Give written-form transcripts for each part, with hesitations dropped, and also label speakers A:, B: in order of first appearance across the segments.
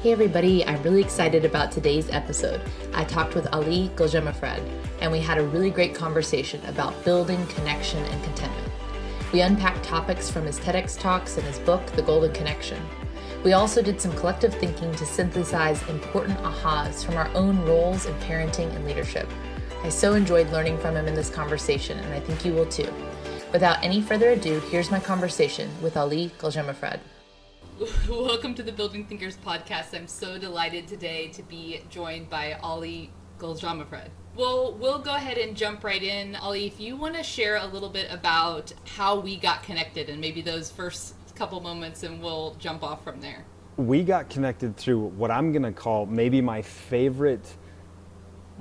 A: Hey everybody, I'm really excited about today's episode. I talked with Ali Goljahmofrad, and we had a really great conversation about building connection and contentment. We unpacked topics from his TEDx talks and his book, The Golden Connection. We also did some collective thinking to synthesize important ahas from our own roles in parenting and leadership. I so enjoyed learning from him in this conversation, and I think you will too. Without any further ado, here's my conversation with Ali Goljahmofrad. Welcome to the Building Thinkers podcast. I'm so delighted today to be joined by Ali Goljahmofrad. Well, we'll go ahead and jump right in. Ali, if you want to share a little bit about how we got connected and maybe those first couple moments, and we'll jump off from there.
B: We got connected through what I'm going to call maybe my favorite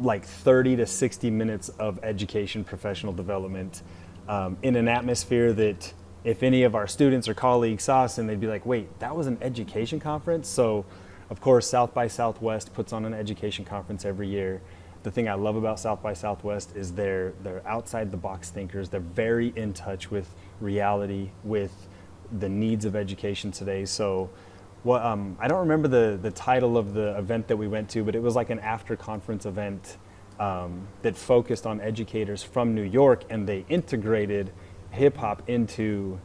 B: 30 to 60 minutes of education, professional development in an atmosphere that if any of our students or colleagues saw us and they'd be like, wait, that was an education conference? So of course, South by Southwest puts on an education conference every year. The thing I love about South by Southwest is they're outside the box thinkers. They're very in touch with reality, with the needs of education today. So I don't remember the title of the event that we went to, but it was like an after conference event that focused on educators from New York, and they integrated hip hop into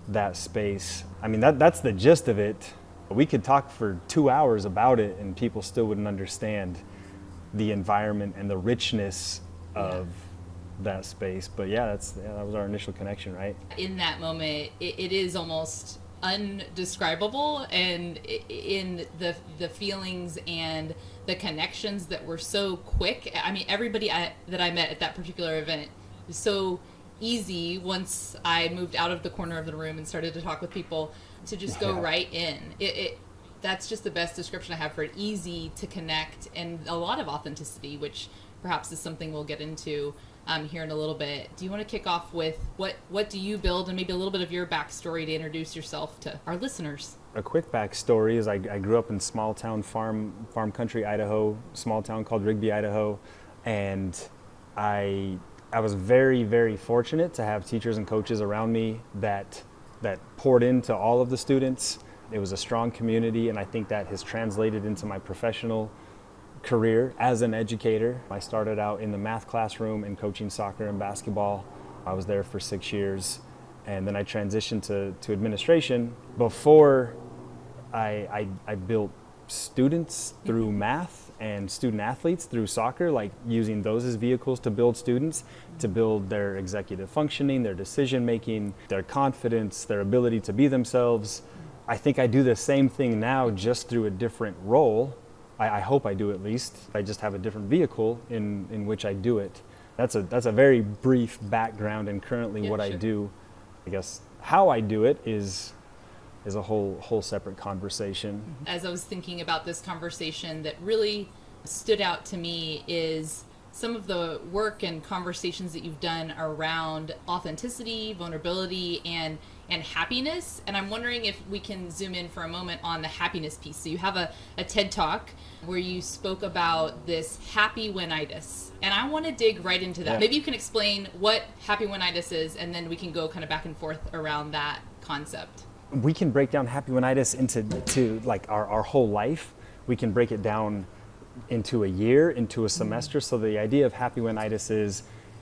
B: that space. I mean, that's the gist of it. We could talk for 2 hours about it and people still wouldn't understand the environment and the richness of that space. But that was our initial connection, right?
A: In that moment, it is almost undescribable, and in the feelings and the connections that were so quick. I mean, everybody that I met at that particular event was so easy once I moved out of the corner of the room and started to talk with people to just go right in. That's just the best description I have for it. Easy to connect and a lot of authenticity, which perhaps is something we'll get into here in a little bit. Do you want to kick off with what do you build, and maybe a little bit of your backstory to introduce yourself to our listeners?
B: A quick backstory is I grew up in small town farm country Idaho, small town called Rigby, Idaho, and I was very, very fortunate to have teachers and coaches around me that poured into all of the students. It was a strong community, and I think that has translated into my professional career as an educator. I started out in the math classroom and coaching soccer and basketball. I was there for 6 years, and then I transitioned to administration. Before I built students through math and student athletes through soccer, like using those as vehicles to build students, to build their executive functioning, their decision making, their confidence, their ability to be themselves. I think I do the same thing now, just through a different role. I hope I do, at least. I just have a different vehicle in which I do it. That's a very brief background, and currently what I do. I guess how I do it is a whole separate conversation.
A: As I was thinking about this conversation, that really stood out to me is some of the work and conversations that you've done around authenticity, vulnerability, and happiness. And I'm wondering if we can zoom in for a moment on the happiness piece. So you have a TED Talk where you spoke about this happy when-itis. And I want to dig right into that. Maybe you can explain what happy when-itis is, and then we can go kind of back and forth around that concept.
B: We can break down happy when-itis into like our whole life. We can break it down into a year, into a semester. So the idea of happy when-itis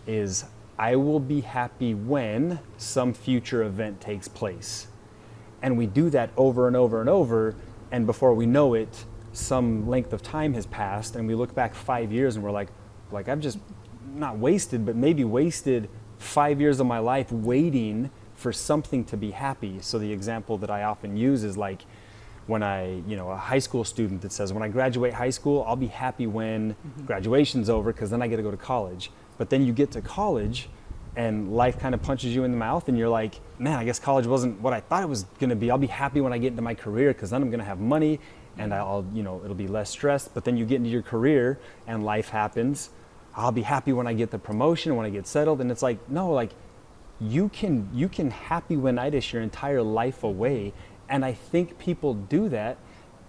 B: is I will be happy when some future event takes place. And we do that over and over and over, and before we know it, some length of time has passed, and we look back 5 years and we're like I've just not wasted, but maybe wasted 5 years of my life waiting for something to be happy. So the example that I often use is like when a high school student that says, when I graduate high school, I'll be happy when graduation's over, because then I get to go to college. But then you get to college and life kind of punches you in the mouth and you're like, man, I guess college wasn't what I thought it was going to be. I'll be happy when I get into my career, because then I'm going to have money and it'll be less stressed. But then you get into your career and life happens. I'll be happy when I get the promotion, when I get settled. And it's like, no, like you can happy when-itis your entire life away. And I think people do that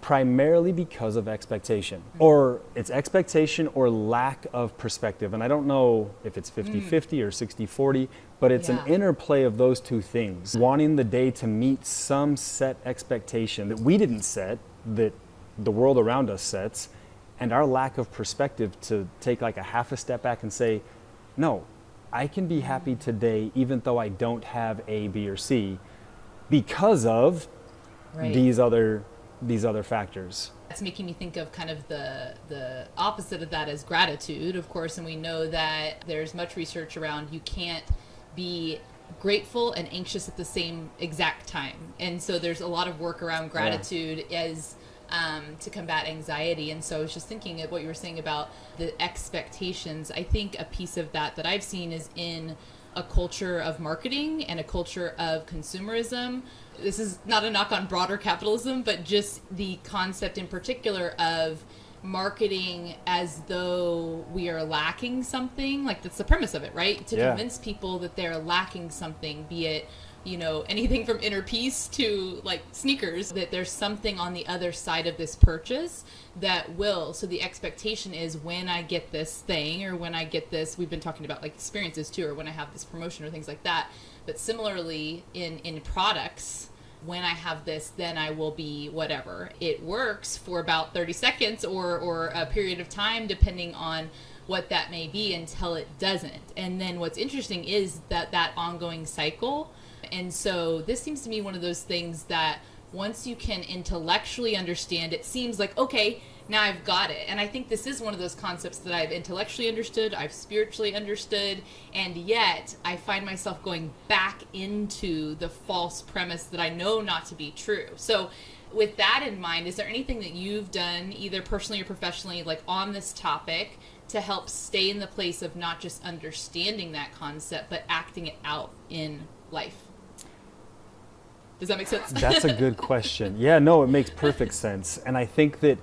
B: primarily because of expectation, or it's expectation or lack of perspective. And I don't know if it's 50-50 or 60-40, but it's an interplay of those two things. Wanting the day to meet some set expectation that we didn't set, that the world around us sets, and our lack of perspective to take like a half a step back and say, no, I can be happy today even though I don't have A, B, or C because of these other factors.
A: It's making me think of kind of the opposite of that as gratitude, of course, and we know that there's much research around you can't be grateful and anxious at the same exact time. And so there's a lot of work around gratitude as to combat anxiety. And so I was just thinking of what you were saying about the expectations. I think a piece of that I've seen is in a culture of marketing and a culture of consumerism. This is not a knock on broader capitalism, but just the concept in particular of marketing as though we are lacking something. Like, that's the premise of it, right? To convince people that they're lacking something, be it, anything from inner peace to like sneakers, that there's something on the other side of this purchase that will. So the expectation is when I get this thing, or when I get this, we've been talking about like experiences too, or when I have this promotion or things like that. But similarly in products, when I have this, then I will be whatever. It works for about 30 seconds or a period of time, depending on what that may be, until it doesn't. And then what's interesting is that ongoing cycle. And so this seems to me one of those things that once you can intellectually understand, it seems like, okay, now I've got it. And I think this is one of those concepts that I've intellectually understood, I've spiritually understood, and yet I find myself going back into the false premise that I know not to be true. So with that in mind, is there anything that you've done, either personally or professionally, like on this topic, to help stay in the place of not just understanding that concept, but acting it out in life? Does that make sense?
B: That's a good question. Yeah, no, it makes perfect sense. And I think that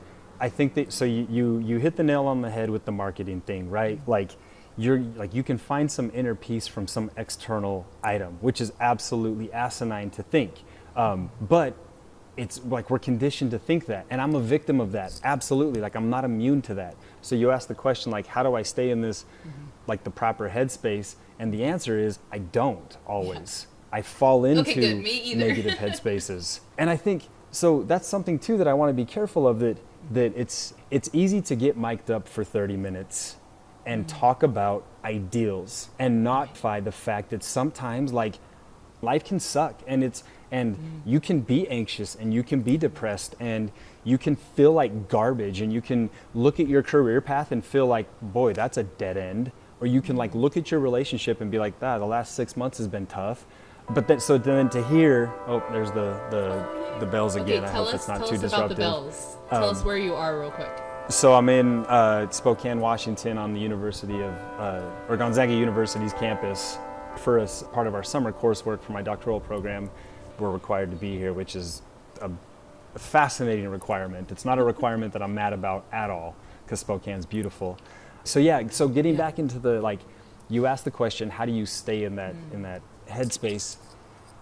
B: so you hit the nail on the head with the marketing thing, right? Like you can find some inner peace from some external item, which is absolutely asinine to think. But it's like we're conditioned to think that, and I'm a victim of that. Absolutely, like I'm not immune to that. So you ask the question, like, how do I stay in this, like the proper headspace? And the answer is, I don't always. I fall into negative headspaces. And I think, so that's something too that I want to be careful of, that it's easy to get mic'd up for 30 minutes and talk about ideals and not find the fact that sometimes like life can suck, and you can be anxious and you can be depressed and you can feel like garbage, and you can look at your career path and feel like, boy, that's a dead end. Or you can like look at your relationship and be like, the last 6 months has been tough. But then, so then to hear, there's the bells again. I hope it's not too disruptive.
A: Tell us about the bells. Tell us where you are real quick.
B: So I'm in Spokane, Washington, on the University of, or Gonzaga University's campus. For us, part of our summer coursework for my doctoral program, we're required to be here, which is a fascinating requirement. It's not a requirement that I'm mad about at all, because Spokane's beautiful. So getting back into the, like, you asked the question, how do you stay in that headspace?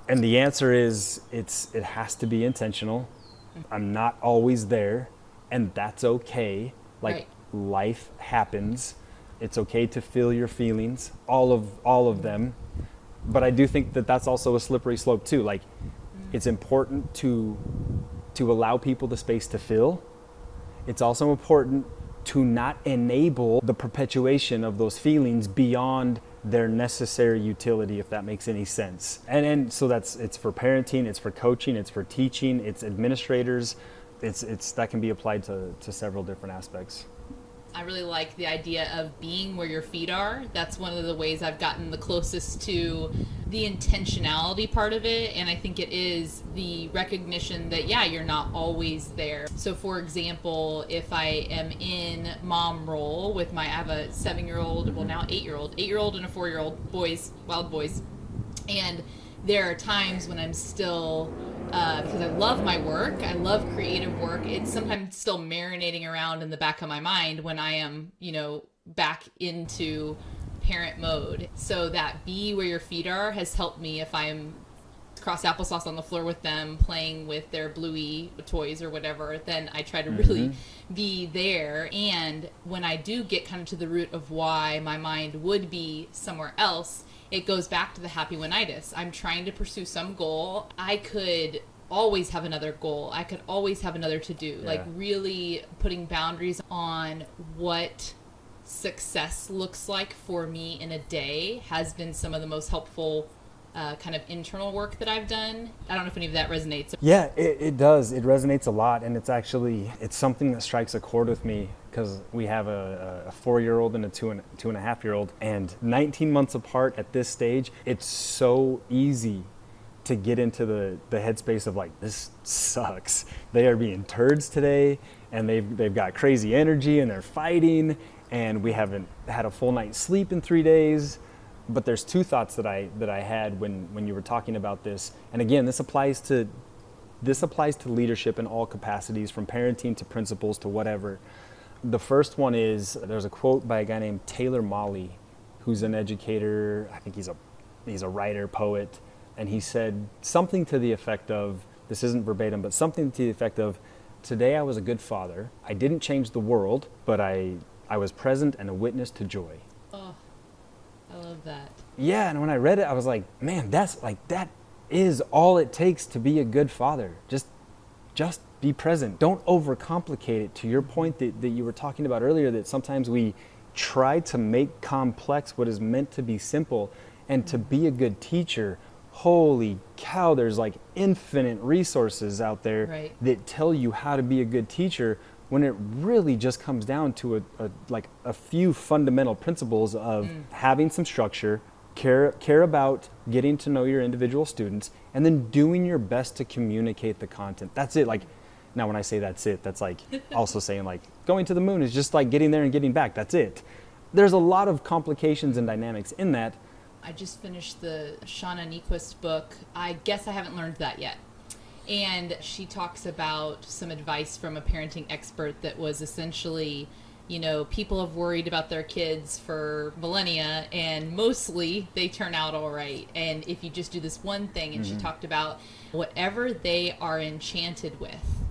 B: And the answer is it has to be intentional. I'm not always there, and that's okay. Like, life happens. It's okay to feel your feelings, all of them. But I do think that that's also a slippery slope too. Like, it's important to allow people the space to feel. It's also important to not enable the perpetuation of those feelings beyond their necessary utility, if that makes any sense. And so it's for parenting, it's for coaching, it's for teaching, it's administrators. It's that can be applied to several different aspects.
A: I really like the idea of being where your feet are. That's one of the ways I've gotten the closest to the intentionality part of it. And I think it is the recognition that, you're not always there. So for example, if I am in mom role with I have a 7-year-old, well now 8-year-old and a 4-year-old, boys, wild boys. And there are times when I'm still, because I love my work, I love creative work, it's sometimes still marinating around in the back of my mind when I am, back into parent mode. So that be where your feet are has helped me if I'm cross applesauce on the floor with them, playing with their Bluey toys or whatever, then I try to really be there. And when I do get kind of to the root of why my mind would be somewhere else, it goes back to the happy when-itis. I'm trying to pursue some goal. I could always have another goal. I could always have another to do.
B: Yeah.
A: Like really putting boundaries on what success looks like for me in a day has been some of the most helpful kind of internal work that I've done. I don't know if any of that resonates.
B: Yeah, it does. It resonates a lot, and it's something that strikes a chord with me because we have a 4-year-old and a two and a half year old, and 19 months apart at this stage, it's so easy to get into the headspace of like, this sucks. They are being turds today, and they've got crazy energy, and they're fighting, and we haven't had a full night's sleep in 3 days. But there's two thoughts that I had when you were talking about this. And again, this applies to leadership in all capacities, from parenting to principals to whatever. The first one is, there's a quote by a guy named Taylor Mawley, who's an educator. I think he's a writer, poet, and he said something to the effect of, this isn't verbatim, but something to the effect of, today I was a good father. I didn't change the world, but I was present and a witness to joy.
A: Oh, I love that.
B: Yeah, and when I read it, I was like, man, that is all it takes to be a good father. Just be present. Don't overcomplicate it. To your point that you were talking about earlier, that sometimes we try to make complex what is meant to be simple. And to be a good teacher, holy cow, there's like infinite resources out there
A: Right.
B: that tell you how to be a good teacher, when it really just comes down to a few fundamental principles of having some structure, care about getting to know your individual students, and then doing your best to communicate the content. That's it. Like, now when I say that's it, that's like also saying like going to the moon is just like getting there and getting back. That's it. There's a lot of complications and dynamics in that.
A: I just finished the Shauna Niequist book. I guess I haven't learned that yet. And she talks about some advice from a parenting expert that was essentially, people have worried about their kids for millennia, and mostly they turn out all right. And if you just do this one thing, and she talked about whatever they are enchanted with,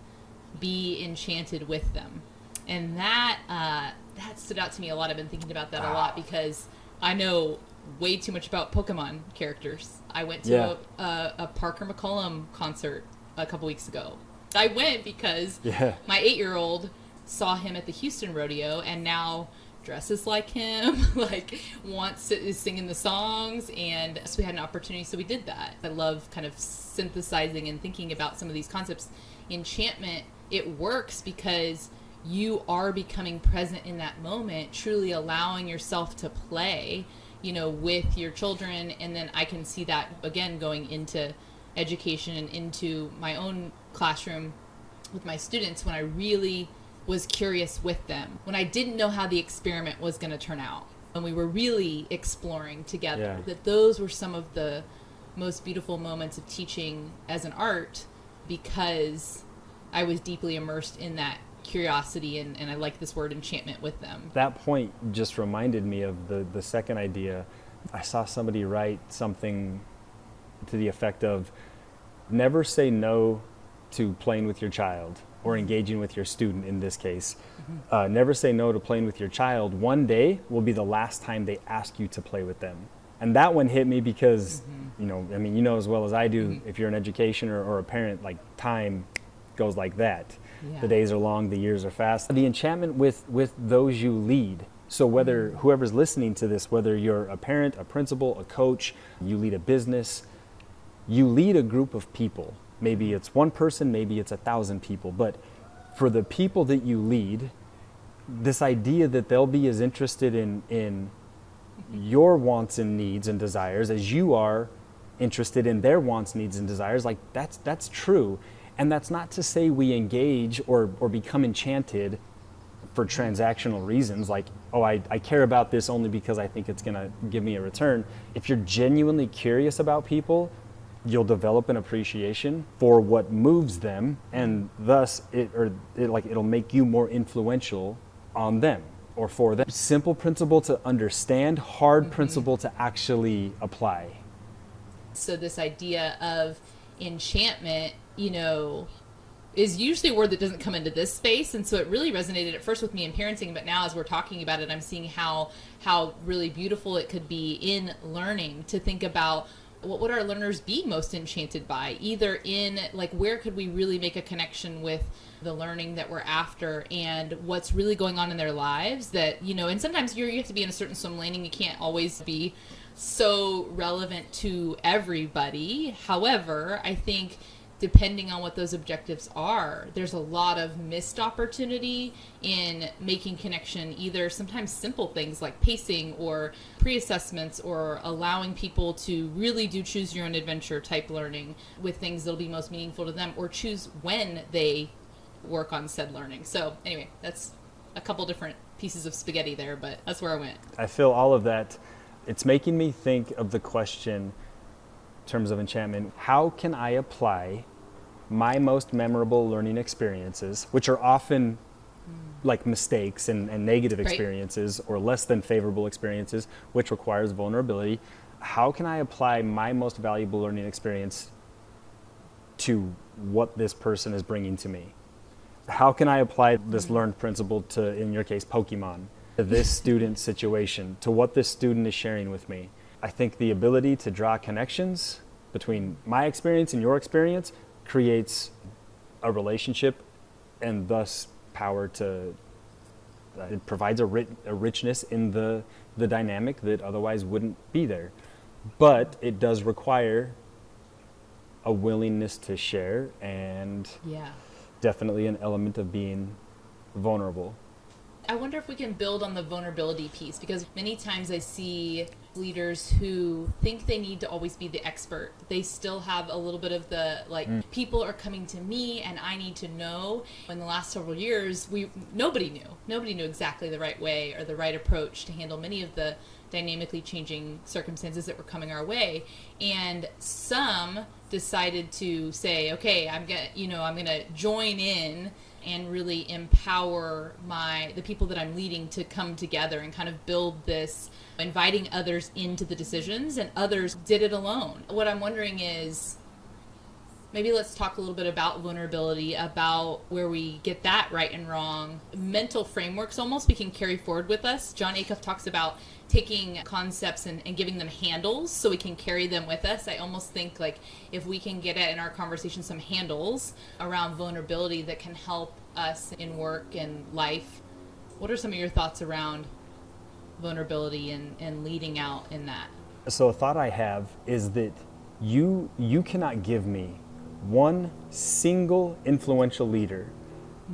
A: be enchanted with them. And that stood out to me a lot. I've been thinking about that a lot because I know way too much about Pokemon characters. I went to a Parker McCollum concert a couple weeks ago. I went because my 8-year-old saw him at the Houston rodeo and now dresses like him, like is singing the songs, and so we had an opportunity, so we did that. I love kind of synthesizing and thinking about some of these concepts. Enchantment, it works because you are becoming present in that moment, truly allowing yourself to play, with your children. And then I can see that again going into education and into my own classroom with my students, when I really was curious with them, when I didn't know how the experiment was going to turn out, when we were really exploring together. That those were some of the most beautiful moments of teaching as an art, because I was deeply immersed in that curiosity, and I like this word enchantment with them. That
B: point just reminded me of the second idea. I saw somebody write something to the effect of, never say no to playing with your child or engaging with your student in this case. Never say no to playing with your child. One day will be the last time they ask you to play with them. And that one hit me because, as well as I do, if you're in education or a parent, like time goes like that. The days are long, the years are fast. The enchantment with those you lead. So whether whoever's listening to this, whether you're a parent, a principal, a coach, you lead a business, you lead a group of people. Maybe it's one person, maybe it's 1,000 people. But for the people that you lead, this idea that they'll be as interested in your wants and needs and desires as you are interested in their wants, needs, and desires, like that's true. And that's not to say we engage or become enchanted for transactional reasons, like, I care about this only because I think it's gonna give me a return. If you're genuinely curious about people, you'll develop an appreciation for what moves them, and thus it'll make you more influential on them or for them. Simple principle to understand, hard principle to actually apply.
A: So this idea of enchantment, is usually a word that doesn't come into this space. And so it really resonated at first with me in parenting, but now as we're talking about it, I'm seeing how really beautiful it could be in learning to think about what would our learners be most enchanted by? Either in, like, where could we really make a connection with the learning that we're after and what's really going on in their lives that, and sometimes you have to be in a certain swim lane and you can't always be so relevant to everybody. However, I think depending on what those objectives are, there's a lot of missed opportunity in making connection, either sometimes simple things like pacing or pre-assessments or allowing people to really do choose your own adventure type learning with things that'll be most meaningful to them, or choose when they work on said learning. So anyway, that's a couple different pieces of spaghetti there, but that's where I went.
B: I feel all of that. It's making me think of the question in terms of enchantment. How can I apply my most memorable learning experiences, which are often like mistakes and negative experiences, right, or less than favorable experiences, which requires vulnerability. How can I apply my most valuable learning experience to what this person is bringing to me? How can I apply this learned principle to, in your case, Pokemon, to this student situation, to what this student is sharing with me? I think the ability to draw connections between my experience and your experience creates a relationship, and thus power to, it provides a richness in the dynamic that otherwise wouldn't be there. But it does require a willingness to share, and definitely an element of being vulnerable.
A: I wonder if we can build on the vulnerability piece, because many times I see leaders who think they need to always be the expert. They still have a little bit of the, people are coming to me and I need to know. In the last several years, nobody knew exactly the right way or the right approach to handle many of the dynamically changing circumstances that were coming our way. And some decided to say, okay, I'm gonna join in and really empower the people that I'm leading to come together and kind of build this, inviting others into the decisions, and others did it alone. What I'm wondering is, maybe let's talk a little bit about vulnerability, about where we get that right and wrong. Mental frameworks almost we can carry forward with us. John Acuff talks about taking concepts and giving them handles so we can carry them with us. I almost think like if we can get at in our conversation some handles around vulnerability that can help us in work and life. What are some of your thoughts around vulnerability and leading out in that?
B: So a thought I have is that you cannot give me one single influential leader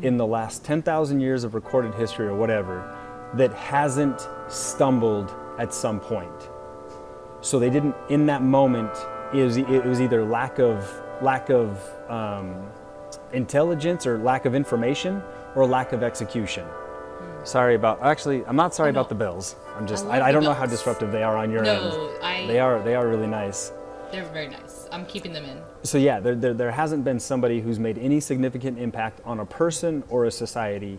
B: in the last 10,000 years of recorded history or whatever that hasn't stumbled at some point. So they didn't, in that moment, it was either lack of intelligence or lack of information or lack of execution. Sorry about, actually, I'm not sorry about the bells. I don't know how disruptive they are on your end. They are really nice.
A: They're very nice. I'm keeping them in.
B: So yeah, there hasn't been somebody who's made any significant impact on a person or a society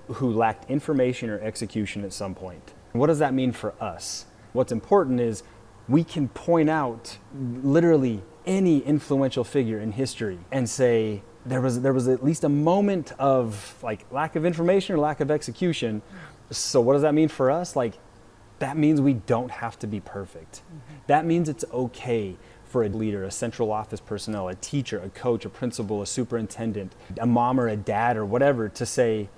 B: who lacked information or execution at some point. What does that mean for us? What's important is we can point out literally any influential figure in history and say there was at least a moment of like lack of information or lack of execution. So what does that mean for us? Like, that means we don't have to be perfect. That means it's okay for a leader, a central office personnel, a teacher, a coach, a principal, a superintendent, a mom or a dad or whatever to say,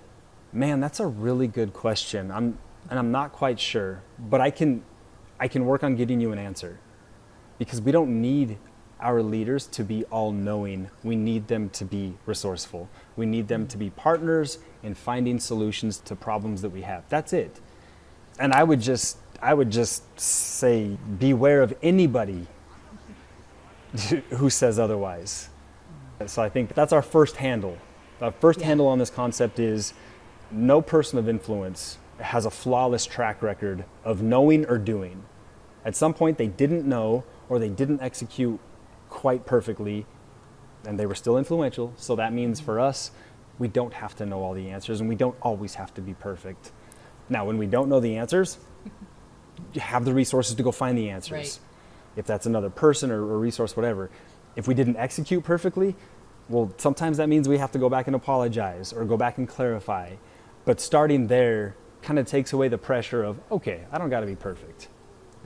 B: man, that's a really good question. I'm not quite sure, but I can work on getting you an answer. Because we don't need our leaders to be all-knowing. We need them to be resourceful. We need them to be partners in finding solutions to problems that we have. That's it. And I would just say, beware of anybody who says otherwise. So I think that's our first handle. Our first handle on this concept is no person of influence has a flawless track record of knowing or doing. At some point they didn't know or they didn't execute quite perfectly, and they were still influential. So that means for us, we don't have to know all the answers, and we don't always have to be perfect. Now, when we don't know the answers, you have the resources to go find the answers.
A: Right.
B: If that's another person or a resource, whatever. If we didn't execute perfectly, well, sometimes that means we have to go back and apologize or go back and clarify. But starting there kind of takes away the pressure of, okay, I don't got to be perfect.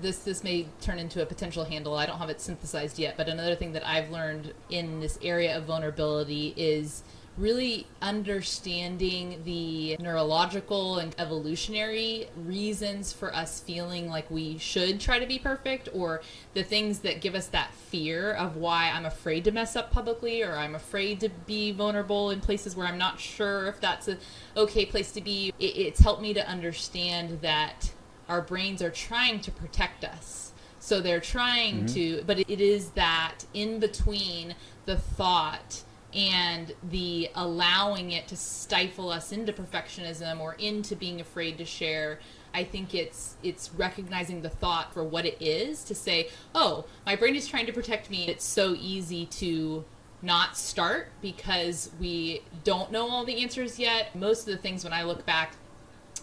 A: This may turn into a potential handle. I don't have it synthesized yet, but another thing that I've learned in this area of vulnerability is really understanding the neurological and evolutionary reasons for us feeling like we should try to be perfect, or the things that give us that fear of why I'm afraid to mess up publicly, or I'm afraid to be vulnerable in places where I'm not sure if that's a okay place to be. It's helped me to understand that our brains are trying to protect us. So they're trying to, but it is that in between the thought and the allowing it to stifle us into perfectionism or into being afraid to share. I think it's recognizing the thought for what it is, to say, oh, my brain is trying to protect me. It's so easy to not start because we don't know all the answers yet. Most of the things, when I look back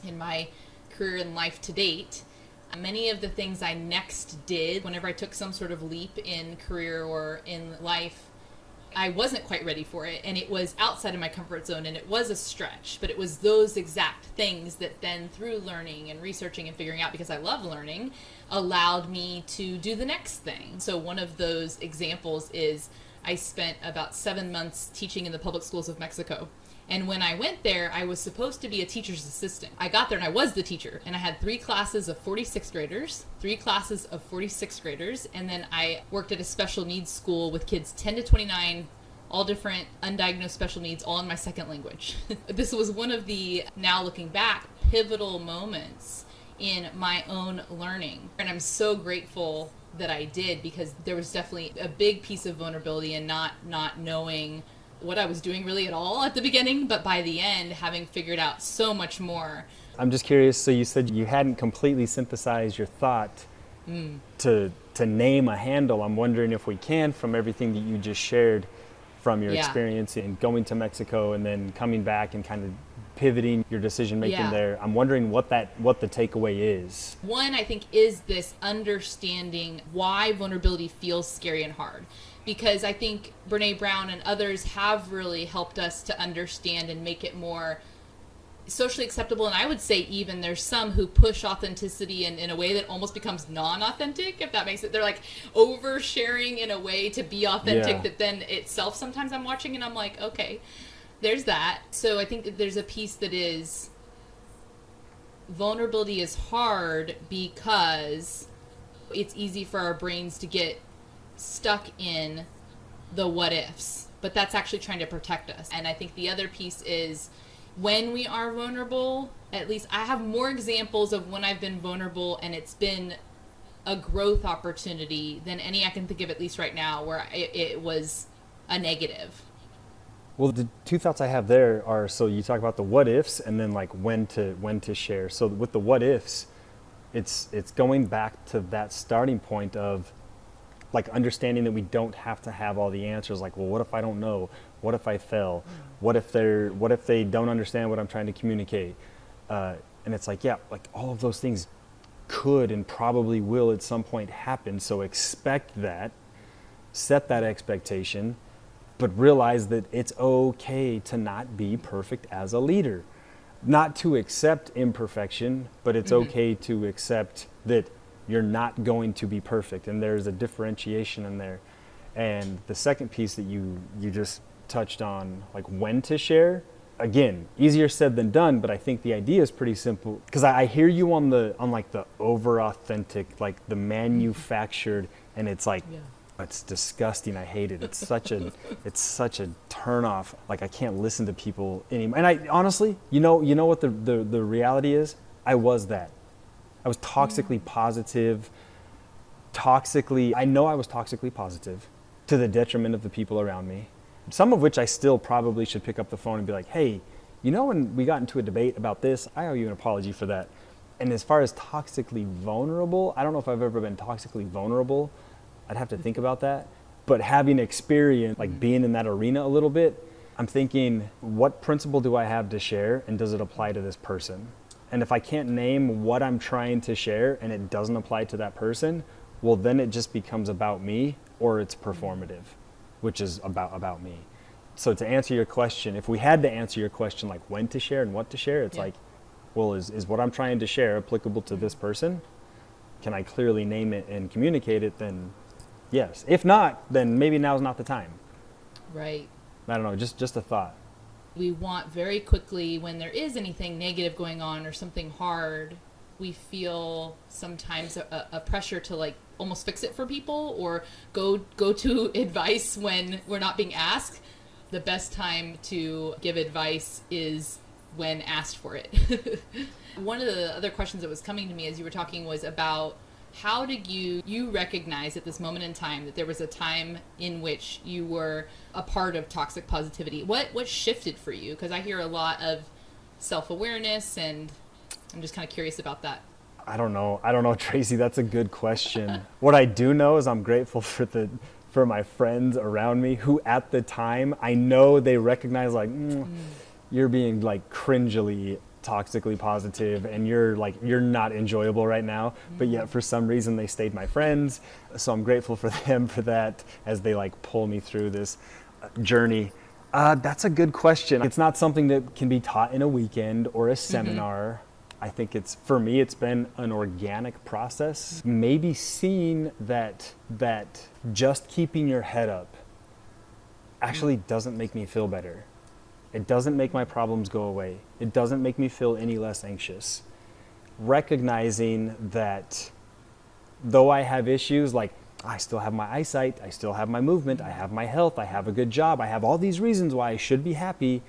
A: in my career and life to date, many of the things I next did whenever I took some sort of leap in career or in life, I wasn't quite ready for it, and it was outside of my comfort zone, and it was a stretch, but it was those exact things that then, through learning and researching and figuring out, because I love learning, allowed me to do the next thing. So one of those examples is I spent about 7 months teaching in the public schools of Mexico. And when I went there, I was supposed to be a teacher's assistant. I got there and I was the teacher. And I had 3 classes of 46 graders, 3 classes of 46 graders. And then I worked at a special needs school with kids 10 to 29, all different undiagnosed special needs, all in my second language. This was one of the, now looking back, pivotal moments in my own learning. And I'm so grateful that I did, because there was definitely a big piece of vulnerability in not knowing what I was doing really at all at the beginning, but by the end, having figured out so much more.
B: I'm just curious, so you said you hadn't completely synthesized your thought to name a handle. I'm wondering if we can, from everything that you just shared from your experience in going to Mexico and then coming back and kind of pivoting your decision making there. I'm wondering what the takeaway is.
A: One, I think, is this understanding why vulnerability feels scary and hard. Because I think Brene Brown and others have really helped us to understand and make it more socially acceptable. And I would say even there's some who push authenticity in a way that almost becomes non-authentic, if that makes it. They're like oversharing in a way to be authentic that then itself, sometimes I'm watching and I'm like, okay, there's that. So I think that there's a piece that is, vulnerability is hard because it's easy for our brains to get stuck in the what ifs, but that's actually trying to protect us. And I think the other piece is, when we are vulnerable, at least I have more examples of when I've been vulnerable and it's been a growth opportunity than any I can think of, at least right now, where it was a negative.
B: Well, the 2 thoughts I have there are, so you talk about the what ifs and then like when to share. So with the what ifs, it's going back to that starting point of like understanding that we don't have to have all the answers. Like, well, what if I don't know? What if I fail? What if they don't understand what I'm trying to communicate? And it's like, yeah, like all of those things could and probably will at some point happen. So expect that, set that expectation, but realize that it's okay to not be perfect as a leader. Not to accept imperfection, but it's okay to accept that you're not going to be perfect, and there's a differentiation in there. And the second piece that you just touched on, like when to share, again, easier said than done, but I think the idea is pretty simple, because I hear you on like the over authentic, like the manufactured, and it's like it's disgusting. I hate it. It's such a turn off. Like I can't listen to people anymore. And I honestly, you know what the reality is? I was that. I was toxically positive, I know I was toxically positive to the detriment of the people around me. Some of which I still probably should pick up the phone and be like, hey, when we got into a debate about this, I owe you an apology for that. And as far as toxically vulnerable, I don't know if I've ever been toxically vulnerable. I'd have to think about that. But having experience, like being in that arena a little bit, I'm thinking, what principle do I have to share, and does it apply to this person? And if I can't name what I'm trying to share and it doesn't apply to that person, well, then it just becomes about me, or it's performative, which is about me. So to answer your question, if we had to answer your question, like when to share and what to share, it's like, well, is what I'm trying to share applicable to this person? can I clearly name it and communicate it, then yes. If not, then maybe now's not the time.
A: Right.
B: I don't know, just a thought.
A: We want very quickly, when there is anything negative going on or something hard, we feel sometimes a pressure to like almost fix it for people or go to advice when we're not being asked. The best time to give advice is when asked for it. One of the other questions that was coming to me as you were talking was about how did you recognize at this moment in time that there was a time in which you were a part of toxic positivity? What shifted for you? Because I hear a lot of self-awareness, and I'm just kind of curious about that.
B: I don't know, Tracy, that's a good question. What I do know is I'm grateful for my friends around me who at the time, I know they recognize like, you're being like cringily toxically positive and you're not enjoyable right now, but yet for some reason they stayed my friends. So I'm grateful for them for that as they like pull me through this journey. That's a good question. It's not something that can be taught in a weekend or a seminar. I think for me, it's been an organic process. Maybe seeing that just keeping your head up actually doesn't make me feel better. It doesn't make my problems go away. It doesn't make me feel any less anxious. Recognizing that though I have issues, like I still have my eyesight, I still have my movement, I have my health, I have a good job, I have all these reasons why I should be happy.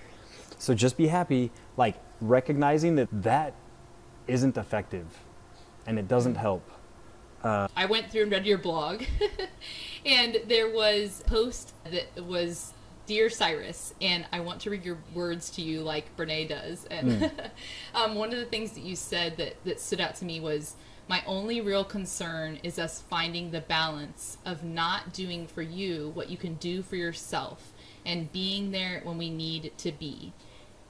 B: So just be happy, like recognizing that isn't effective and it doesn't help.
A: I went through and read your blog and there was a post that was Dear Cyrus, and I want to read your words to you like Brene does. And one of the things that you said that stood out to me was, my only real concern is us finding the balance of not doing for you what you can do for yourself and being there when we need to be.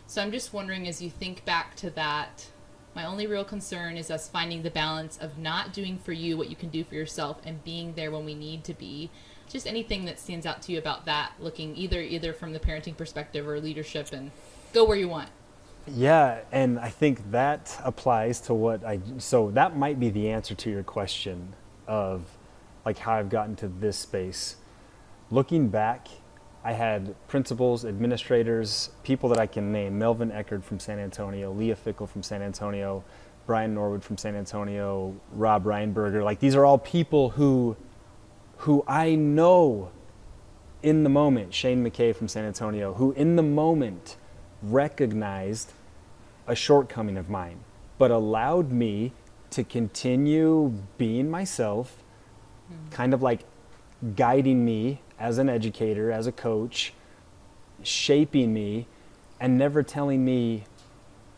A: So I'm just wondering, as you think back to that, my only real concern is us finding the balance of not doing for you what you can do for yourself and being there when we need to be. Just anything that stands out to you about that, looking either from the parenting perspective or leadership, and go where you want.
B: Yeah, and I think that applies to so that might be the answer to your question of like how I've gotten to this space. Looking back, I had principals, administrators, people that I can name: Melvin Eckerd from San Antonio, Leah Fickle from San Antonio, Brian Norwood from San Antonio, Rob Reinberger. Like these are all people who I know in the moment, Shane McKay from San Antonio, who in the moment recognized a shortcoming of mine, but allowed me to continue being myself, kind of like guiding me as an educator, as a coach, shaping me, and never telling me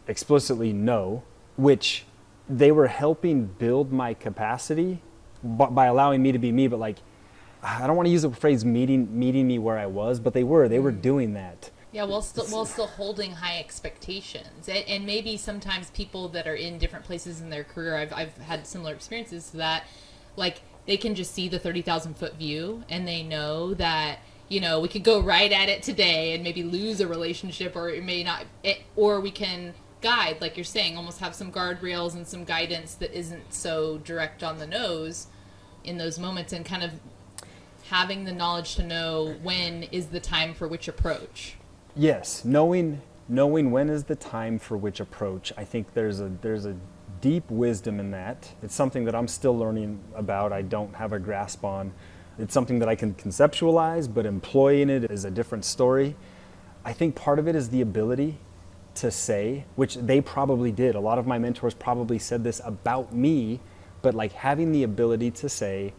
B: explicitly no, which they were helping build my capacity by allowing me to be me, but like, I don't want to use the phrase meeting me where I was, but they were doing that.
A: Yeah, while still holding high expectations. And maybe sometimes people that are in different places in their career, I've had similar experiences to that, like they can just see the 30,000 foot view and they know that, you know, we could go right at it today and maybe lose a relationship, or it may not, or we can guide, like you're saying, almost have some guardrails and some guidance that isn't so direct on the nose in those moments, and kind of having the knowledge to know when is the time for which approach.
B: Yes, knowing when is the time for which approach. I think there's a deep wisdom in that. It's something that I'm still learning about. I don't have a grasp on. It's something that I can conceptualize, but employing it is a different story. I think part of it is the ability to say, which they probably did. A lot of my mentors probably said this about me, but like having the ability to say,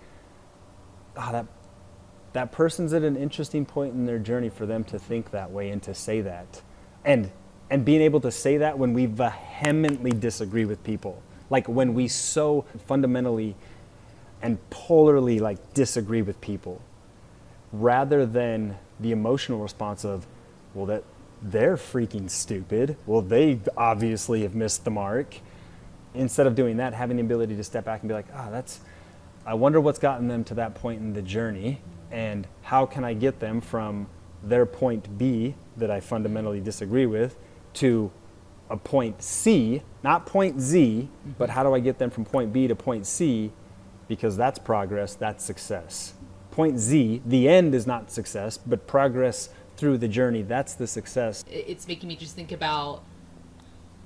B: that person's at an interesting point in their journey for them to think that way and to say that. And being able to say that when we vehemently disagree with people, like when we so fundamentally and polarly like disagree with people, rather than the emotional response of, well, that they're freaking stupid. Well, they obviously have missed the mark. Instead of doing that, having the ability to step back and be like, I wonder what's gotten them to that point in the journey, and how can I get them from their point B that I fundamentally disagree with to a point C, not point Z, but how do I get them from point B to point C? Because that's progress, that's success. Point Z, the end is not success, but progress through the journey, that's the success.
A: It's making me just think about,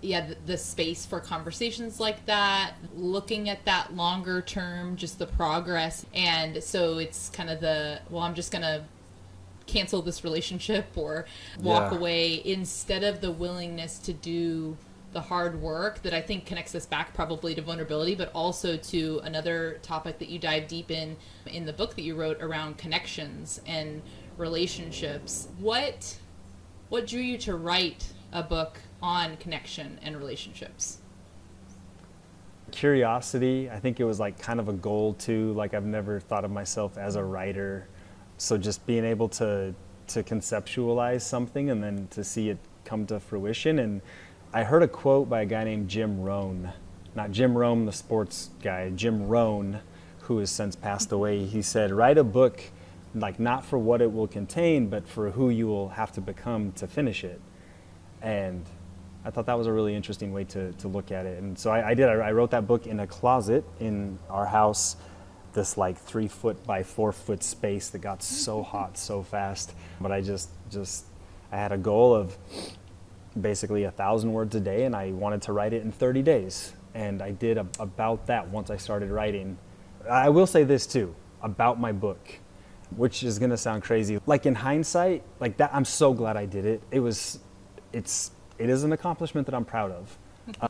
A: the space for conversations like that, looking at that longer term, just the progress. And so it's kind of I'm just going to cancel this relationship or walk away, instead of the willingness to do the hard work that I think connects us back probably to vulnerability, but also to another topic that you dive deep in the book that you wrote around connections and relationships. What drew you to write a book on connection and relationships?
B: Curiosity. I think it was like kind of a goal too. Like I've never thought of myself as a writer. So just being able to conceptualize something and then to see it come to fruition. And I heard a quote by a guy named Jim Rohn, not Jim Rome, the sports guy, Jim Rohn, who has since passed away. He said, write a book like not for what it will contain, but for who you will have to become to finish it. And I thought that was a really interesting way to look at it. And so I did. I wrote that book in a closet in our house, this like 3 foot by 4 foot space that got so hot so fast. But I I had a goal of basically 1,000 words a day, and I wanted to write it in 30 days. And I did about that once I started writing. I will say this too, about my book, which is gonna sound crazy. Like in hindsight, like that, I'm so glad I did it. It is an accomplishment that I'm proud of.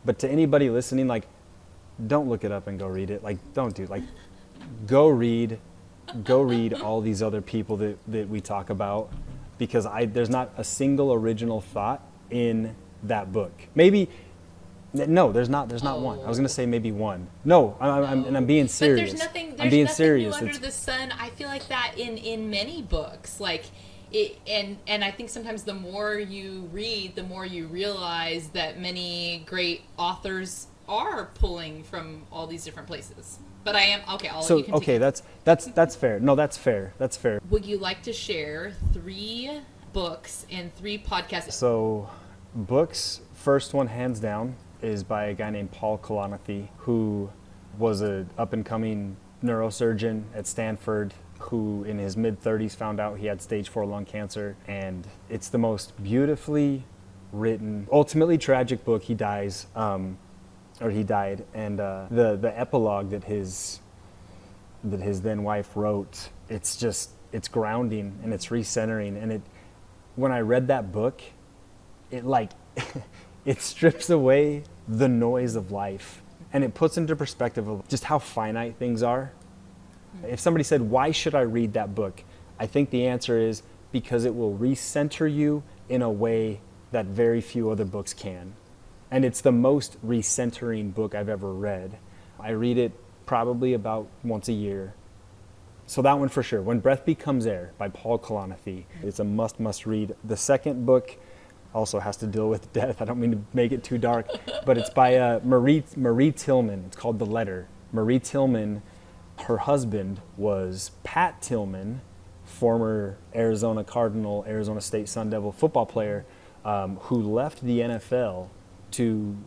B: But to anybody listening, like, don't look it up and go read it. Like, don't do, like, go read all these other people that we talk about, because there's not a single original thought in that book. No, there's not one. I was gonna say maybe one. No, I'm being serious.
A: But there's
B: I'm being
A: nothing
B: serious.
A: new under the sun. I feel like that in many books, like it, and I think sometimes the more you read, the more you realize that many great authors are pulling from all these different places. But I am okay. I'll let you continue.
B: Okay, that's fair. No, that's fair. That's fair.
A: Would you like to share 3 books and 3 podcasts?
B: So, books. First one, hands down, is by a guy named Paul Kalanithi, who was an up-and-coming neurosurgeon at Stanford, who in his mid-30s found out he had stage 4 lung cancer. And it's the most beautifully written, ultimately tragic book. He dies, or he died. And the epilogue that his then wife wrote, it's grounding and it's recentering. And when I read that book, it like, it strips away the noise of life, and it puts into perspective of just how finite things are. If somebody said, why should I read that book? I think the answer is because it will recenter you in a way that very few other books can. And it's the most recentering book I've ever read. I read it probably about once a year. So that one for sure. When Breath Becomes Air by Paul Kalanithi. It's a must read. The second book also has to deal with death. I don't mean to make it too dark, but it's by Marie Tillman. It's called The Letter. Marie Tillman, her husband was Pat Tillman, former Arizona Cardinal, Arizona State Sun Devil football player, who left the NFL to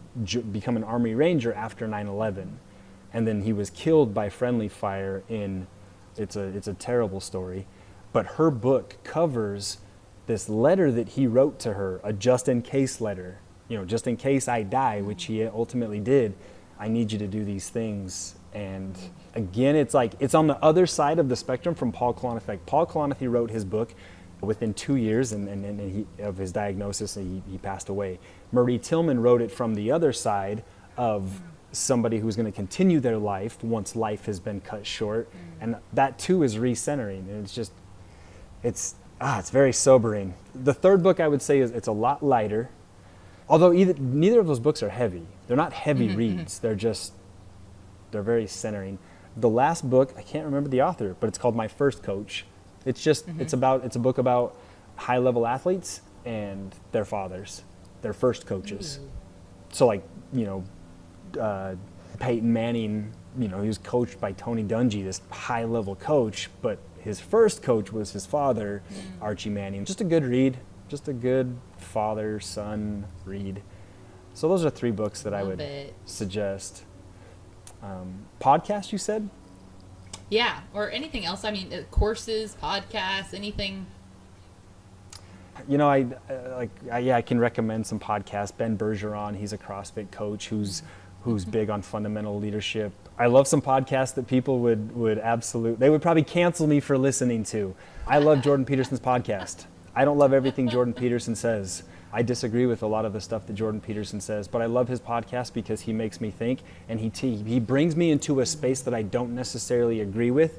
B: become an Army Ranger after 9/11. And then he was killed by friendly fire it's a terrible story. But her book covers this letter that he wrote to her, a just in case letter. Just in case I die, which he ultimately did, I need you to do these things. And again, it's on the other side of the spectrum from Paul Kalanithi. Like Paul Kalanithi wrote his book within 2 years of his diagnosis, and he passed away. Marie Tillman wrote it from the other side of somebody who's going to continue their life once life has been cut short. And that too is recentering. And it's very sobering. The third book I would say it's a lot lighter, although neither of those books are heavy. They're not heavy reads. They're very centering. The last book, I can't remember the author, but it's called My First Coach. It's a book about high-level athletes and their fathers, their first coaches. So Peyton Manning, he was coached by Tony Dungy, this high-level coach, but his first coach was his father, Archie Manning. Just a good read, just a good father-son read. So those are 3 books that I would suggest. Podcast, you said?
A: Yeah, or anything else. I mean, courses, podcasts, anything.
B: You know, I can recommend some podcasts. Ben Bergeron, he's a CrossFit coach who's big on fundamental leadership. I love some podcasts that people they would probably cancel me for listening to. I love Jordan Peterson's podcast. I don't love everything Jordan Peterson says. I disagree with a lot of the stuff that Jordan Peterson says, but I love his podcast because he makes me think, and he brings me into a space that I don't necessarily agree with,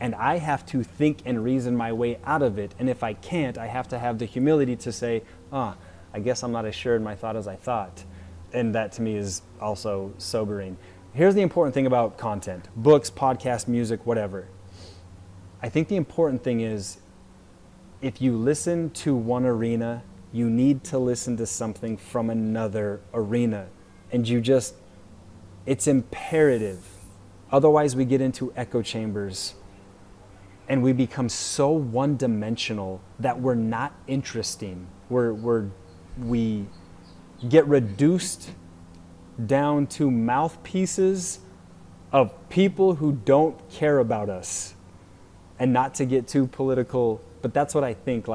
B: and I have to think and reason my way out of it. And if I can't, I have to have the humility to say, I guess I'm not as sure in my thought as I thought. And that to me is also sobering. Here's the important thing about content: books, podcasts, music, whatever. I think the important thing is, if you listen to one arena, you need to listen to something from another arena. And it's imperative. Otherwise we get into echo chambers and we become so one-dimensional that we're not interesting. We get reduced down to mouthpieces of people who don't care about us. And not to get too political, but that's what I think,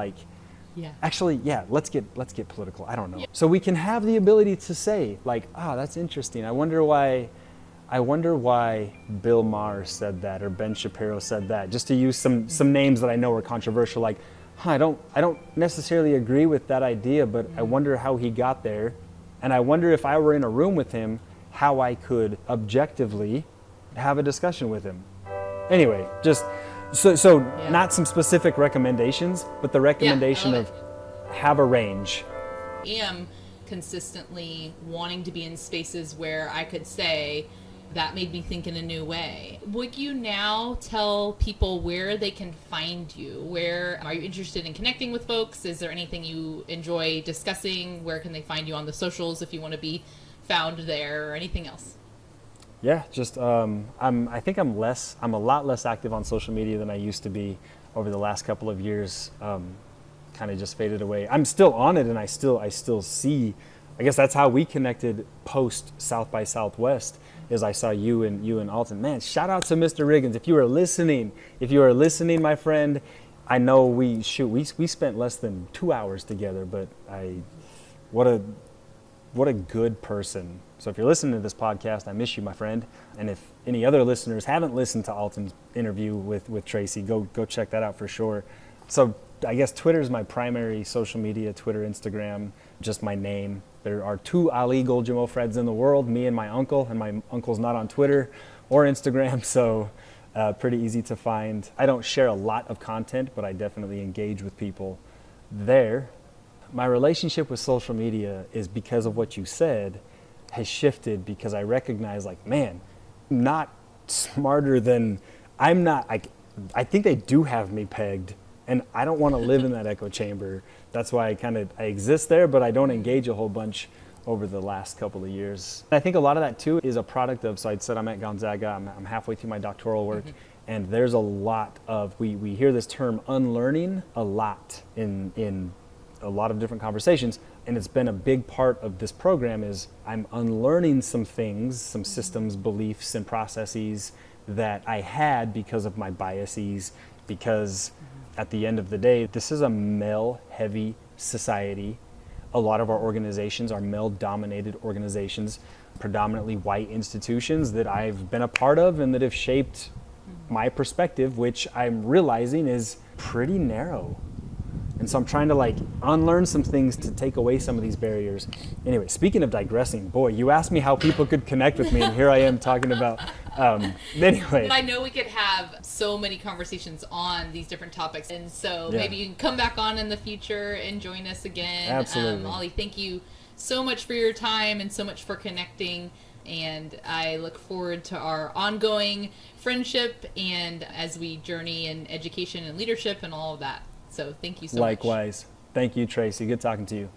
B: actually, let's get political. I don't know. Yeah. So we can have the ability to say, that's interesting. I wonder why Bill Maher said that, or Ben Shapiro said that, just to use some names that I know are controversial, I don't necessarily agree with that idea, but I wonder how he got there. And I wonder if I were in a room with him, how I could objectively have a discussion with him. Anyway, So not some specific recommendations, but the recommendation of have a range.
A: I am consistently wanting to be in spaces where I could say, that made me think in a new way. Would you now tell people where they can find you? Where are you interested in connecting with folks? Is there anything you enjoy discussing? Where can they find you on the socials if you want to be found there, or anything else?
B: Yeah, I think I'm a lot less active on social media than I used to be over the last couple of years. Kind of just faded away. I'm still on it, and I still see. I guess that's how we connected post South by Southwest. Is I saw you and Alton. Man, shout out to Mr. Riggins. If you are listening, my friend, I know we spent less than 2 hours together, but what a good person. So if you're listening to this podcast, I miss you, my friend. And if any other listeners haven't listened to Alton's interview with Tracy, go check that out for sure. So I guess Twitter is my primary social media, Twitter, Instagram, just my name. There are 2 Ali Goljahmofrads in the world, me and my uncle, and my uncle's not on Twitter or Instagram, so pretty easy to find. I don't share a lot of content, but I definitely engage with people there. My relationship with social media is, because of what you said, has shifted, because I recognize, I'm not smarter than, I think they do have me pegged, and I don't want to live in that echo chamber. That's why I exist there, but I don't engage a whole bunch over the last couple of years. I think a lot of that too is a product of, so I said I'm at Gonzaga, I'm halfway through my doctoral work, and there's a lot of, we hear this term unlearning a lot in a lot of different conversations, and it's been a big part of this program is I'm unlearning some things, some systems, beliefs, and processes that I had because of my biases, because at the end of the day, this is a male-heavy society. A lot of our organizations are male-dominated organizations, predominantly white institutions that I've been a part of and that have shaped my perspective, which I'm realizing is pretty narrow. And so I'm trying to unlearn some things to take away some of these barriers. Anyway, speaking of digressing, boy, you asked me how people could connect with me, and here I am talking about, anyway.
A: I know we could have so many conversations on these different topics, and so maybe you can come back on in the future and join us again.
B: Absolutely.
A: Ollie, thank you so much for your time and so much for connecting. And I look forward to our ongoing friendship and as we journey in education and leadership and all of that. So thank you so much.
B: Likewise. Thank you, Tracy. Good talking to you.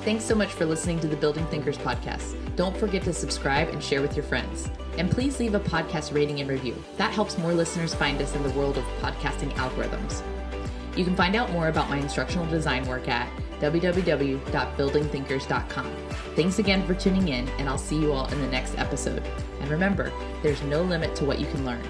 A: Thanks so much for listening to the Building Thinkers podcast. Don't forget to subscribe and share with your friends. And please leave a podcast rating and review. That helps more listeners find us in the world of podcasting algorithms. You can find out more about my instructional design work at www.buildingthinkers.com. Thanks again for tuning in, and I'll see you all in the next episode. And remember, there's no limit to what you can learn.